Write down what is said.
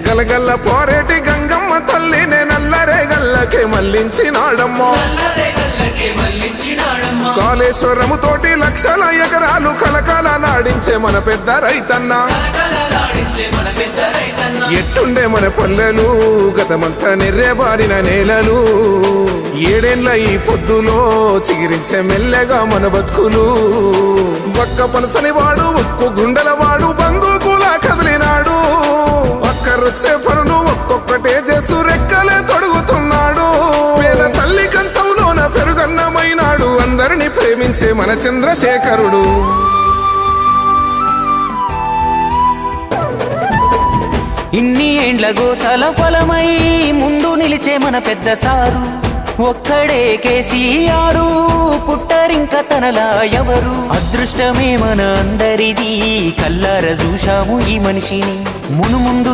గలగల్ల పోరేటి గంగమ్మ తల్లినే నల్లరే గల్లకే మళ్ళించినాడమ్మా. కాళేశ్వరము తోటి లక్షల ఎకరాలు కలకలలాడించే మన పెద్ద రైతన్న. ఎట్టుండే మన పల్లెలు గతమంతా నెర్రెబారిన నేలలు. ఏడేళ్ల ఈ పొద్దులో చిగిరించే మెల్లగా మన బతుకులు. ఒక్క పలసని వాడు ఒక్కు గుండెల వాడు బంధుకులా కదిలినాడు. ఒక్కరొచ్చే పనులు ఒక్కొక్కటే చేస్తూ రెక్కలే తొడుగుతున్నాడు. పేద తల్లి కంచంలోన పెరుగన్నమైనాడు. అందరినీ ప్రేమించే మన చంద్రశేఖరుడు. ఇన్ని ఏండ్ల గోసల ఫలమై ముందు నిలిచే మన పెద్ద సారు. ఒక్కడే కేసీఆర్, పుట్టరింక తనలా ఎవరు. అదృష్టమే మన అందరిది, కల్లార చూశాము ఈ మనిషిని. మునుముందు